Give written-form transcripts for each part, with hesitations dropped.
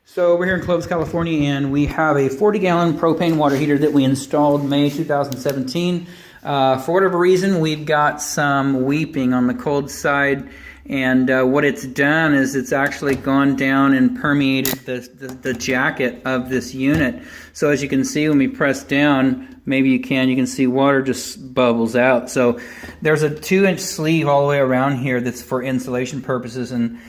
So we're here in Clovis, California, and we have a 40-gallon propane water heater that we installed May 2017. For whatever reason, we've got some weeping on the cold side, and what it's done is it's actually gone down and permeated the jacket of this unit. So as you can see, when we press down, maybe you can see water just bubbles out. So there's a 2-inch sleeve all the way around here that's for insulation purposes, and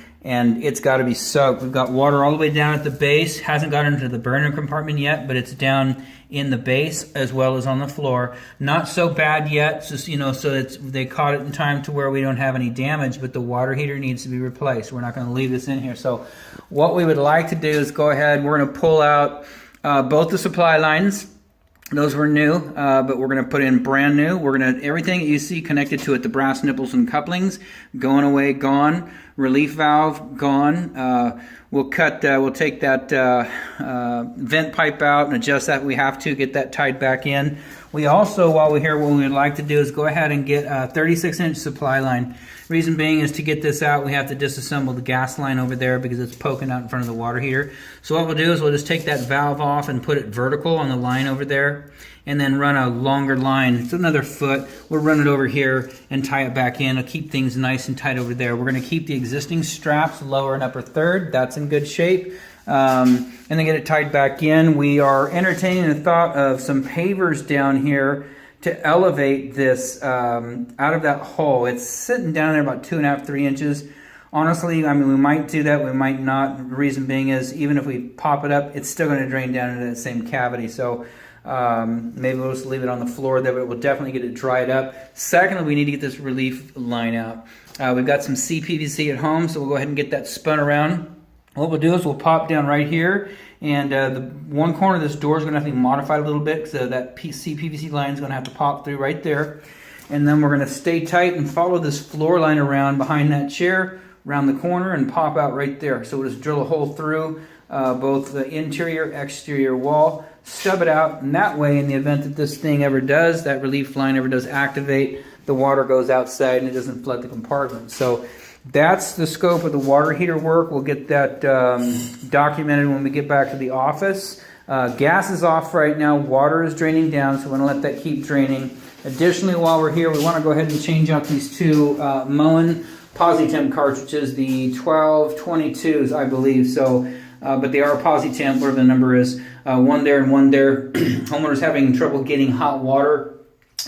it's got to be soaked. We've got water all the way down at the base. Hasn't got into the burner compartment yet, but it's down in the base as well as on the floor. Not so bad yet, just, so they caught it in time to where we don't have any damage, but the water heater needs to be replaced. We're not going to leave this in here. So what we would like to do is go ahead, we're going to pull out both the supply lines. Those were new, but we're going to put in brand new. We're going to, everything that you see connected to it, the brass nipples and couplings, going away, gone. Relief valve, gone. We'll take that vent pipe out and adjust that. We have to get that tied back in. We also, while we're here, what we would like to do is go ahead and get a 36-inch supply line. Reason being is to get this out, we have to disassemble the gas line over there because it's poking out in front of the water heater. So what we'll do is we'll just take that valve off and put it vertical on the line over there, and then run a longer line. It's another foot. We'll run it over here and tie it back in. It'll keep things nice and tight over there. We're going to keep the existing straps, lower and upper third. That's in good shape. And then get it tied back in. We are entertaining the thought of some pavers down here to elevate this out of that hole. It's sitting down there about 2.5, 3 inches. Honestly, I mean, we might do that, we might not. The reason being is even if we pop it up, it's still going to drain down into that same cavity. So maybe we'll just leave it on the floor there, but we'll definitely get it dried up. Secondly, we need to get this relief line out. We've got some CPVC at home, so we'll go ahead and get that spun around. What we'll do is we'll pop down right here, and the one corner of this door is going to have to be modified a little bit, so that CPVC line is going to have to pop through right there. And then we're going to stay tight and follow this floor line around behind that chair, around the corner, and pop out right there. So we'll just drill a hole through both the interior, exterior wall, stub it out, and that way, in the event that this thing ever does, that relief line ever does activate, the water goes outside and it doesn't flood the compartment. So that's the scope of the water heater work. We'll get that documented when we get back to the office. Gas is off right now. Water is draining down, so we're going to let that keep draining. Additionally, while we're here, we want to go ahead and change out these two Moen PosiTemp cartridges, the 1222s, I believe. So, but they are PosiTemp, whatever the number is. One there and one there. Homeowners having trouble getting hot water,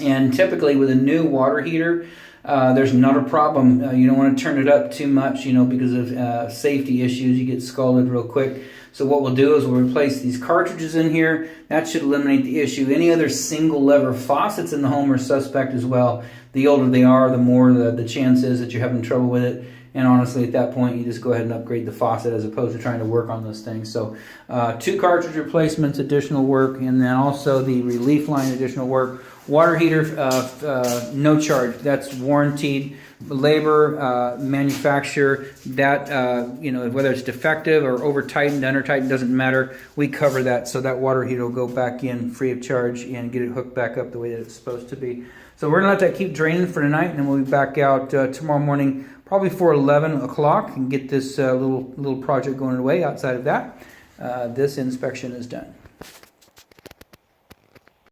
and typically with a new water heater, there's not a problem. You don't want to turn it up too much, because of safety issues. You get scalded real quick. So what we'll do is we'll replace these cartridges in here. That should eliminate the issue. Any other single lever faucets in the home are suspect as well. The older they are, the more the chance is that you're having trouble with it. And honestly, at that point, you just go ahead and upgrade the faucet as opposed to trying to work on those things. So 2 cartridge replacements, additional work, and then also the relief line, additional work. Water heater, no charge. That's warranted. Labor, manufacturer, that, whether it's defective or over-tightened, under-tightened, doesn't matter. We cover that, so that water heater will go back in free of charge and get it hooked back up the way that it's supposed to be. So we're going to let that keep draining for tonight, and then we'll be back out tomorrow morning, probably for 11 o'clock, and get this little project going away. Outside of that, this inspection is done.